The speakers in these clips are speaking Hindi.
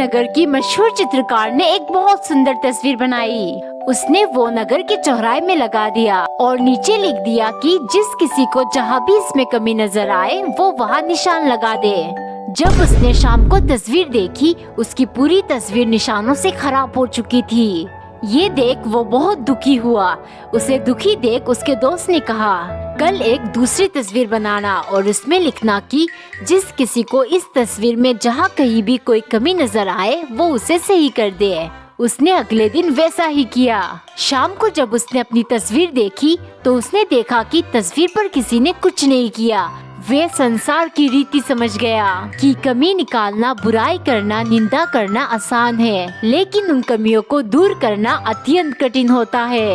नगर की मशहूर चित्रकार ने एक बहुत सुंदर तस्वीर बनाई। उसने वो नगर के चौराहे में लगा दिया और नीचे लिख दिया कि जिस किसी को जहाँ भी इसमें कमी नजर आए वो वहाँ निशान लगा दे। जब उसने शाम को तस्वीर देखी, उसकी पूरी तस्वीर निशानों से खराब हो चुकी थी। ये देख वो बहुत दुखी हुआ। उसे दुखी देख उसके दोस्त ने कहा, कल एक दूसरी तस्वीर बनाना और उसमें लिखना कि जिस किसी को इस तस्वीर में जहाँ कहीं भी कोई कमी नजर आए वो उसे सही कर दे। उसने अगले दिन वैसा ही किया। शाम को जब उसने अपनी तस्वीर देखी तो उसने देखा कि तस्वीर पर किसी ने कुछ नहीं किया। वे संसार की रीति समझ गया कि कमी निकालना, बुराई करना, निंदा करना आसान है, लेकिन उन कमियों को दूर करना अत्यंत कठिन होता है।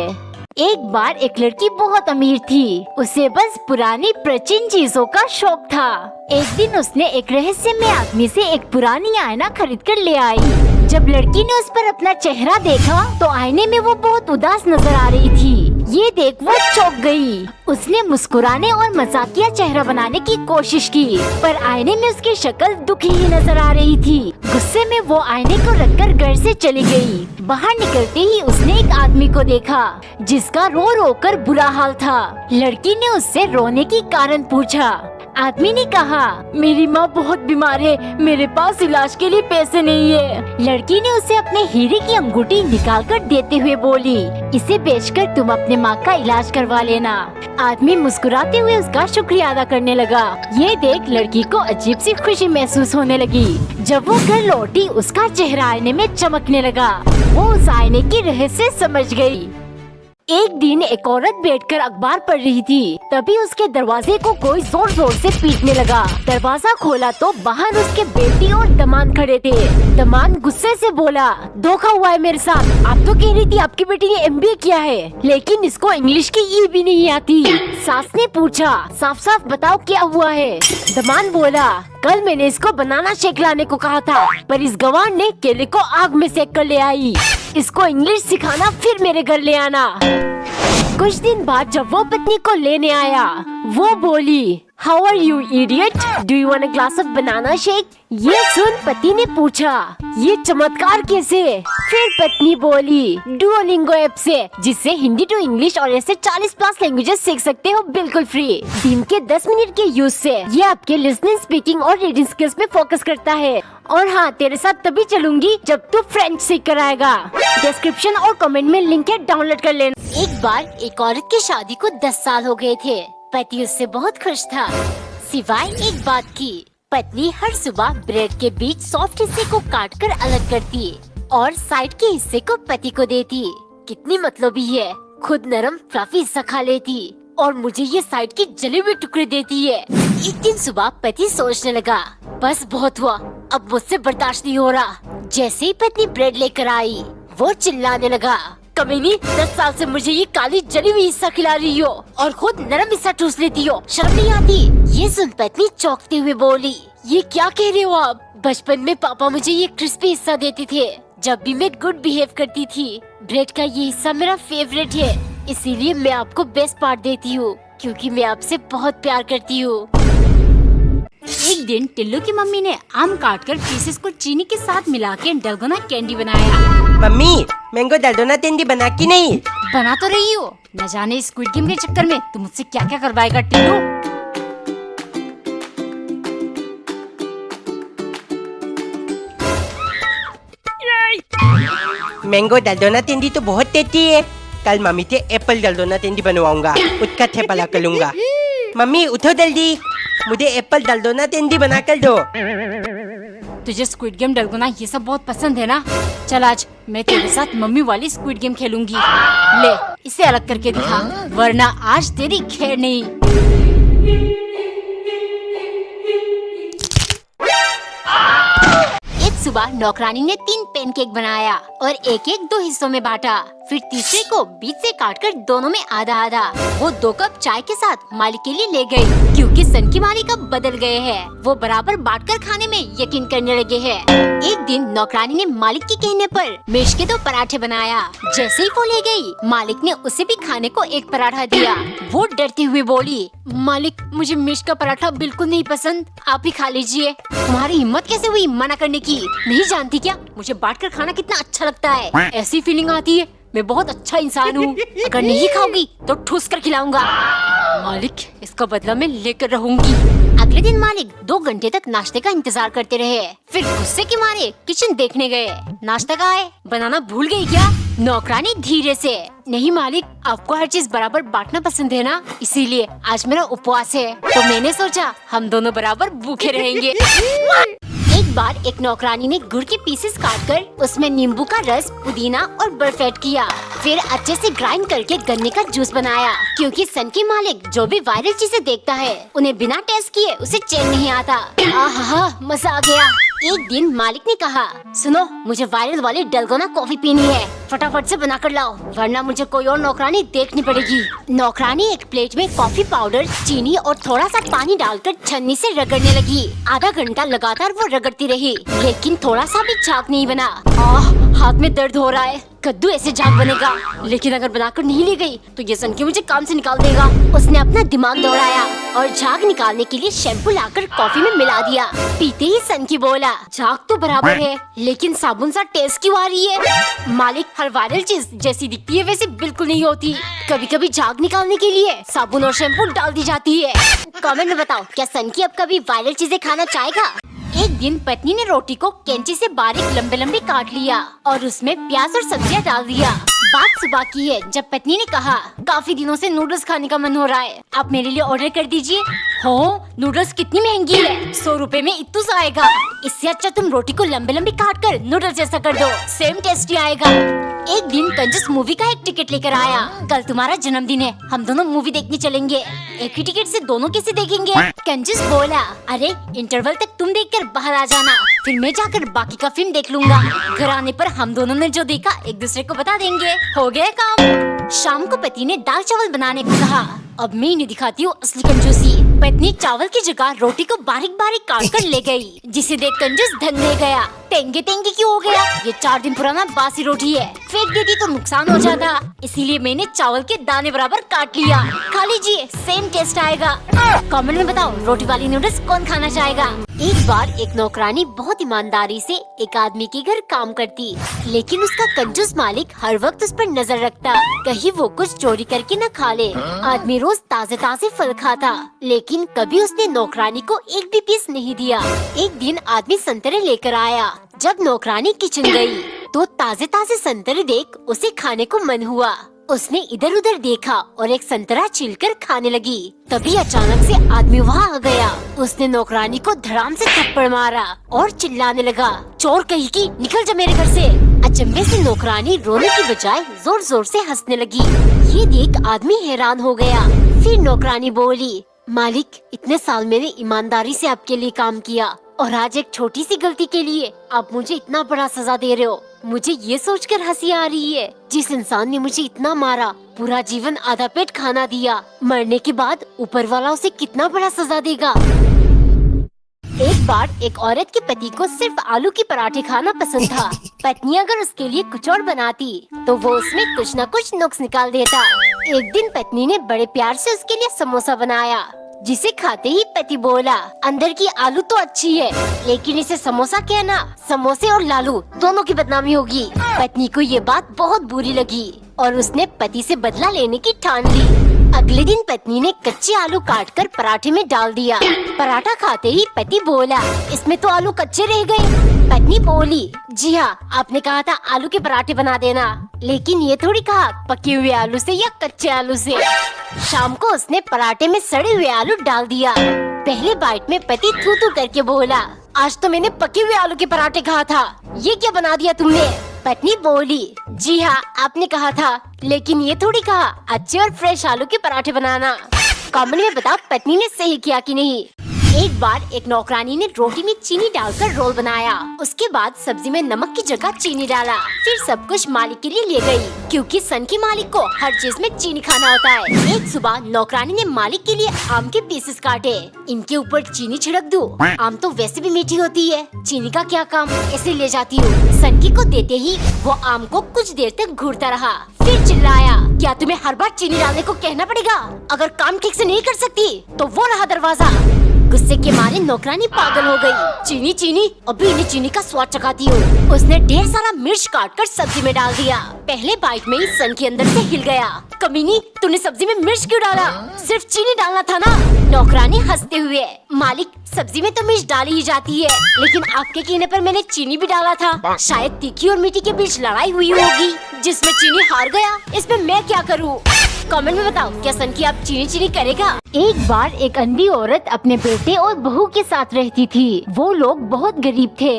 एक बार एक लड़की बहुत अमीर थी। उसे बस पुरानी प्राचीन चीजों का शौक था। एक दिन उसने एक रहस्यमय आदमी से एक पुरानी आईना खरीद कर ले आई। जब लड़की ने उस पर अपना चेहरा देखा तो आईने में वो बहुत उदास नजर आ रही थी। ये देख वो चौंक गई। उसने मुस्कुराने और मजाकिया चेहरा बनाने की कोशिश की, पर आईने में उसकी शक्ल दुखी ही नजर आ रही थी। गुस्से में वो आईने को रखकर घर से चली गई। बाहर निकलते ही उसने एक आदमी को देखा जिसका रो रो कर बुरा हाल था। लड़की ने उससे रोने की कारण पूछा। आदमी ने कहा, मेरी माँ बहुत बीमार है, मेरे पास इलाज के लिए पैसे नहीं है। लड़की ने उसे अपने हीरे की अंगूठी निकालकर देते हुए बोली, इसे बेचकर तुम अपने माँ का इलाज करवा लेना। आदमी मुस्कुराते हुए उसका शुक्रिया अदा करने लगा। ये देख लड़की को अजीब सी खुशी महसूस होने लगी। जब वो घर लौटी उसका चेहरा आईने में चमकने लगा। वो उस आईने की रहस्य समझ गई। एक दिन एक औरत बैठकर अखबार पढ़ रही थी। तभी उसके दरवाजे को कोई जोर जोर से पीटने लगा। दरवाजा खोला तो बाहर उसके बेटी और दमाद खड़े थे। दमाद गुस्से से बोला, धोखा हुआ है मेरे साथ। आप तो कह रही थी आपकी बेटी ने MBA किया है, लेकिन इसको इंग्लिश की ई भी नहीं आती। सास ने पूछा, साफ साफ बताओ क्या हुआ है। दमाद बोला, कल मैंने इसको बनाना शेक लाने को कहा था, पर इस गवार ने केले को आग में सेक कर ले आई। इसको इंग्लिश सिखाना फिर मेरे घर ले आना। कुछ दिन बाद जब वो पत्नी को लेने आया, वो बोली, how are you idiot, do you want a glass of banana shake. ये सुन पति ने पूछा, ये चमत्कार कैसे। फिर पत्नी बोली, डुओलिंगो ऐप से, जिससे हिंदी टू इंग्लिश और ऐसे 40+ लैंग्वेजेस सीख सकते हो बिल्कुल फ्री। दिन के 10 मिनट के यूज से ये आपके लिसनिंग, स्पीकिंग और रीडिंग स्किल्स पे फोकस करता है। और हाँ, तेरे साथ तभी चलूंगी जब तू फ्रेंच सीख कर आएगा। डिस्क्रिप्शन और कमेंट में लिंक है, डाउनलोड कर लेना। एक बार एक औरत की शादी को 10 साल हो गए थे। पति उससे बहुत खुश था, सिवाय एक बात की। पत्नी हर सुबह ब्रेड के बीच सॉफ्ट हिस्से को काटकर अलग करती और साइड के हिस्से को पति को देती। कितनी मतलबी है, खुद नरम फ्लफी हिस्सा खा लेती और मुझे ये साइड के जले हुए टुकड़े देती है। एक दिन सुबह पति सोचने लगा, बस बहुत हुआ, अब मुझसे बर्दाश्त नहीं हो रहा। जैसे ही पत्नी ब्रेड लेकर आई, वो चिल्लाने लगा, कमीनी, 10 साल से मुझे ये काली जली हुई हिस्सा खिला रही हो और खुद नरम हिस्सा ठूस लेती हो, शर्म नहीं आती। ये सुन पत्नी चौंकते हुए बोली, ये क्या कह रहे हो आप। बचपन में पापा मुझे ये क्रिस्पी हिस्सा देते थे जब भी मैं गुड बिहेव करती थी। ब्रेड का ये हिस्सा मेरा फेवरेट है, इसीलिए मैं आपको बेस्ट पार्ट देती हूँ, क्योंकि मैं आपसे बहुत प्यार करती हूँ। एक दिन टिल्लू की मम्मी ने आम काटकर पीसेस को चीनी के साथ मिला के डलगोना कैंडी बनाया। मम्मी, मैंगो डलगोना कैंडी बना की नहीं? बना तो रही हो, न जाने स्क्विड गेम के चक्कर में तुम मुझसे क्या क्या करवाएगा टिल्लू। मैंगो डलगोना कैंडी तो बहुत टेस्टी है। कल मम्मी से एप्पल डलगोना कैंडी बनवाऊंगा, उसका थेपला करूंगा। मम्मी उठो जल्दी, मुझे एप्पल डलगोना कैंडी बना कर दो। तुझे स्क्विड गेम डलगोना ये सब बहुत पसंद है ना। चल आज मैं तेरे साथ मम्मी वाली स्क्विड गेम खेलूंगी। ले इसे अलग करके दिखा, वरना आज तेरी खैर नहीं। सुबह नौकरानी ने 3 पैनकेक बनाया और एक एक 2 हिस्सों में बांटा। फिर तीसरे को बीच से काटकर दोनों में आधा आधा वो 2 कप चाय के साथ मालिक के लिए ले गई, क्योंकि सन की मालिक अब बदल गए हैं। वो बराबर बांटकर खाने में यकीन करने लगे हैं। एक दिन नौकरानी ने मालिक के कहने पर मिर्च के 2 पराठे बनाया। जैसे ही वो ले गई, मालिक ने उसे भी खाने को एक पराठा दिया। वो डरती हुई बोली, मालिक, मुझे मिर्च का पराठा बिल्कुल नहीं पसंद, आप ही खा लीजिए। तुम्हारी हिम्मत कैसे हुई मना करने की? नहीं जानती क्या मुझे बांट कर खाना कितना अच्छा लगता है? ऐसी फीलिंग आती है मैं बहुत अच्छा इंसान हूँ। अगर नहीं खाओगी तो ठूस कर खिलाऊंगा। मालिक, इसका बदला मैं लेकर रहूंगी। अगले दिन मालिक 2 घंटे तक नाश्ते का इंतजार करते रहे। फिर गुस्से के मारे किचन देखने गए। नाश्ता कहाँ है? बनाना भूल गई क्या? नौकरानी धीरे से, नहीं मालिक, आपको हर चीज बराबर बांटना पसंद है ना, इसीलिए आज मेरा उपवास है, तो मैंने सोचा हम दोनों बराबर भूखे रहेंगे। एक बार एक नौकरानी ने गुड़ के पीसेस काटकर उसमें नींबू का रस, पुदीना और बर्फ ऐड किया। फिर अच्छे से ग्राइंड करके गन्ने का जूस बनाया, क्योंकि सन की मालिक जो भी वायरल चीजें देखता है उन्हें बिना टेस्ट किए उसे चैन नहीं आता। आहा, मजा आ गया। एक दिन मालिक ने कहा, सुनो, मुझे वायरल वाली डलगोना कॉफी पीनी है, फटाफट से बना कर लाओ, वरना मुझे कोई और नौकरानी देखनी पड़ेगी। नौकरानी एक प्लेट में कॉफी पाउडर, चीनी और थोड़ा सा पानी डालकर छन्नी से रगड़ने लगी। आधा घंटा लगातार वो रगड़ती रही, लेकिन थोड़ा सा भी झाग नहीं बना। हाथ में दर्द हो रहा है, कद्दू ऐसे झाग बनेगा, लेकिन अगर बनाकर नहीं ली गई तो ये सन की मुझे काम से निकाल देगा। उसने अपना दिमाग दौड़ाया और झाग निकालने के लिए शैम्पू लाकर कॉफी में मिला दिया। पीते ही सन की बोला, झाग तो बराबर है, लेकिन साबुन सा टेस्ट क्यों आ रही है? मालिक, हर वायरल चीज जैसी दिखती है वैसी बिल्कुल नहीं होती। कभी कभी झाग निकालने के लिए साबुन और शैम्पू डाल दी जाती है। कमेंट में बताओ, क्या सन की अब कभी वायरल चीजें खाना चाहेगा? एक दिन पत्नी ने रोटी को कैंची से बारीक लंबे लंबे काट लिया और उसमें प्याज और सब्जियां डाल दिया। बात सुबह की है, जब पत्नी ने कहा, काफी दिनों से नूडल्स खाने का मन हो रहा है, आप मेरे लिए ऑर्डर कर दीजिए। हो, नूडल्स कितनी महंगी है, 100 रुपए में इत्तू सा आएगा। इससे अच्छा तुम रोटी को लंबे लंबे काट कर नूडल्स जैसा कर दो, सेम टेस्टी आएगा। एक दिन कंजूस मूवी का एक टिकट लेकर आया। कल तुम्हारा जन्मदिन है, हम दोनों मूवी देखने चलेंगे। एक ही टिकट से दोनों कैसे देखेंगे? कंजूस बोला, अरे इंटरवल तक तुम देखकर बाहर आ जाना, फिर मैं जाकर बाकी का फिल्म देख लूंगा। घर आने पर हम दोनों ने जो देखा एक दूसरे को बता देंगे। हो गया काम। शाम को पति ने दाल चावल बनाने को कहा। अब मैं इन्हें दिखाती हूँ असली कंजूसी। पत्नी चावल की जगह रोटी को बारीक बारीक काट कर ले गई, जिसे देख कंजूस दंग रह गया। टेंगे टेंगे क्यों हो गया? ये 4 दिन पुराना बासी रोटी है, फेंक देती तो नुकसान हो जाता, इसीलिए मैंने चावल के दाने बराबर काट लिया। खा लीजिए, सेम टेस्ट आएगा। कमेंट में बताओ, रोटी वाली नूडल्स कौन खाना चाहेगा? एक बार एक नौकरानी बहुत ईमानदारी से एक आदमी के घर काम करती, लेकिन उसका कंजूस मालिक हर वक्त उस पर नजर रखता, कहीं वो कुछ चोरी करके न खा ले। आदमी रोज ताजे ताजे फल खाता, लेकिन कभी उसने नौकरानी को एक भी पीस नहीं दिया। एक दिन आदमी संतरे लेकर आया। जब नौकरानी किचन गई तो ताजे ताजे संतरे देख उसे खाने को मन हुआ। उसने इधर उधर देखा और एक संतरा छीलकर खाने लगी। तभी अचानक से आदमी वहाँ आ गया। उसने नौकरानी को धड़ाम से थप्पड़ मारा और चिल्लाने लगा, चोर कहीं की, निकल जा मेरे घर से। अचंभे से नौकरानी रोने की बजाय जोर जोर से हंसने लगी। ये देख आदमी हैरान हो गया। फिर नौकरानी बोली, मालिक, इतने साल मैंने ईमानदारी से आपके लिए काम किया और आज एक छोटी सी गलती के लिए आप मुझे इतना बड़ा सजा दे रहे हो। मुझे ये सोचकर हंसी आ रही है, जिस इंसान ने मुझे इतना मारा, पूरा जीवन आधा पेट खाना दिया, मरने के बाद ऊपर वाला उसे कितना बड़ा सजा देगा। एक बार एक औरत के पति को सिर्फ आलू के पराठे खाना पसंद था। पत्नी अगर उसके लिए कुछ और बनाती तो वो उसमें कुछ न कुछ नुक्स निकाल देता। एक दिन पत्नी ने बड़े प्यार से उसके लिए समोसा बनाया, जिसे खाते ही पति बोला, अंदर की आलू तो अच्छी है, लेकिन इसे समोसा कहना, समोसे और लालू दोनों की बदनामी होगी। पत्नी को ये बात बहुत बुरी लगी और उसने पति से बदला लेने की ठान ली। अगले दिन पत्नी ने कच्चे आलू काटकर पराठे में डाल दिया। पराठा खाते ही पति बोला, इसमें तो आलू कच्चे रह गए। पत्नी बोली, जी हाँ, आपने कहा था आलू के पराठे बना देना, लेकिन ये थोड़ी कहा पके हुए आलू से या कच्चे आलू से। शाम को उसने पराठे में सड़े हुए आलू डाल दिया। पहले बाइट में पति थू थू करके बोला, आज तो मैंने पके हुए आलू के पराठे कहा था, ये क्या बना दिया तुमने? पत्नी बोली, जी हाँ, आपने कहा था, लेकिन ये थोड़ी कहा अच्छे और फ्रेश आलू के पराठे बनाना। कमेंट में बताओ, पत्नी ने सही किया कि नहीं? एक बार एक नौकरानी ने रोटी में चीनी डालकर रोल बनाया। उसके बाद सब्जी में नमक की जगह चीनी डाला। फिर सब कुछ मालिक के लिए ले गई, क्योंकि सन की मालिक को हर चीज में चीनी खाना होता है। एक सुबह नौकरानी ने मालिक के लिए आम के पीसेस काटे। इनके ऊपर चीनी छिड़क दूं? आम तो वैसे भी मीठी होती है, चीनी का क्या काम, ऐसे ले जाती हूँ। सन की को देते ही वो आम को कुछ देर तक घूरता रहा, फिर चिल्लाया, क्या तुम्हें हर बार चीनी डालने को कहना पड़ेगा? अगर काम ठीक से नहीं कर सकती तो वो रहा दरवाजा। गुस्से के मारे नौकरानी पागल हो गई। चीनी चीनी, अभी इन्हें चीनी का स्वाद चखाती हूँ। उसने ढेर सारा मिर्च काटकर सब्जी में डाल दिया। पहले बाइट में ही सन के अंदर से हिल गया। कमीनी, तूने सब्जी में मिर्च क्यों डाला? सिर्फ चीनी डालना था ना। नौकरानी हंसते हुए, मालिक सब्जी में तो मिर्च डाली ही जाती है, लेकिन आपके कहने पर मैंने चीनी भी डाला था। शायद तीखी और मीठी के बीच लड़ाई हुई होगी जिसमें चीनी हार गया। इसमें मैं क्या करूँ? कमेंट में बताओ, क्या सन की आप चीनी चीनी करेगा? एक बार एक अंधी औरत अपने बेटे और बहू के साथ रहती थी। वो लोग बहुत गरीब थे।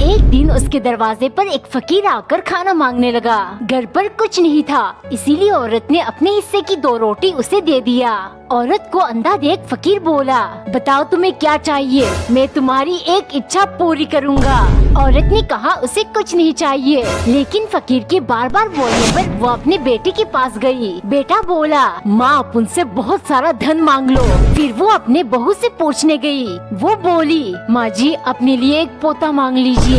एक दिन उसके दरवाजे पर एक फकीर आकर खाना मांगने लगा। घर पर कुछ नहीं था, इसीलिए औरत ने अपने हिस्से की 2 रोटी उसे दे दिया। औरत को अंधा देख फकीर बोला, बताओ तुम्हें क्या चाहिए, मैं तुम्हारी एक इच्छा पूरी करूँगा। औरत ने कहा उसे कुछ नहीं चाहिए, लेकिन फकीर के बार बार बोलने पर वो अपने बेटे के पास गई। बेटा बोला, माँ आप उनसे बहुत सारा धन मांग लो। फिर वो अपने बहू से पूछने गई। वो बोली, माँ जी अपने लिए एक पोता मांग लीजिए।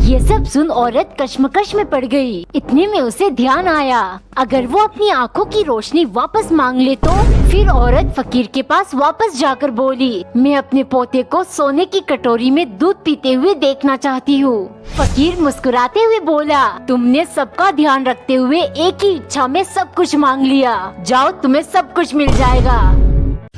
ये सब सुन औरत कश्मकश में पड़ गई। इतने में उसे ध्यान आया, अगर वो अपनी आँखों की रोशनी वापस मांग ले तो। फिर औरत फकीर के पास वापस जाकर बोली, मैं अपने पोते को सोने की कटोरी में दूध पीते हुए देखना चाहती हूँ। फकीर मुस्कुराते हुए बोला, तुमने सबका ध्यान रखते हुए एक ही इच्छा में सब कुछ मांग लिया, जाओ तुम्हें सब कुछ मिल जाएगा।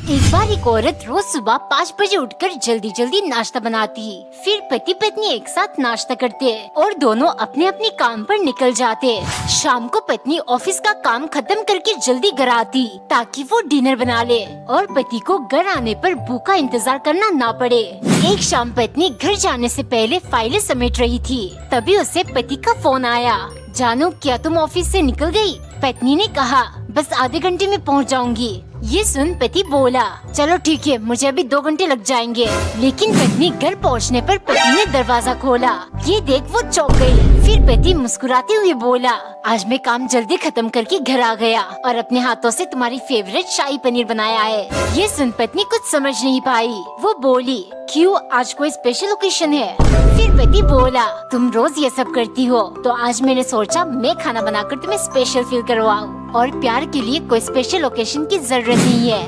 एक बार एक औरत रोज सुबह 5 बजे उठकर जल्दी जल्दी नाश्ता बनाती। फिर पति पत्नी एक साथ नाश्ता करते और दोनों अपने अपने काम पर निकल जाते। शाम को पत्नी ऑफिस का काम खत्म करके जल्दी घर आती ताकि वो डिनर बना ले और पति को घर आने पर भूखा इंतजार करना ना पड़े। एक शाम पत्नी घर जाने से पहले फाइलें समेट रही थी, तभी उसे पति का फोन आया। जानू क्या तुम ऑफिस से निकल गई? पत्नी ने कहा, बस आधे घंटे में पहुंच जाऊंगी। ये सुन पति बोला, चलो ठीक है, मुझे अभी 2 घंटे लग जाएंगे। लेकिन पत्नी घर पहुंचने पर पति ने दरवाजा खोला। ये देख वो चौंक गई। फिर पति मुस्कुराते हुए बोला, आज मैं काम जल्दी खत्म करके घर आ गया और अपने हाथों से तुम्हारी फेवरेट शाही पनीर बनाया है। ये सुन पत्नी कुछ समझ नहीं पाई। वो बोली, क्यों, आज कोई स्पेशल ओकेशन है? फिर पति बोला, तुम रोज ये सब करती हो, तो आज मैंने सोचा मैं खाना बनाकर तुम्हें स्पेशल फील करवाऊं। और प्यार के लिए कोई स्पेशल ओकेशन की जरूरत नहीं है।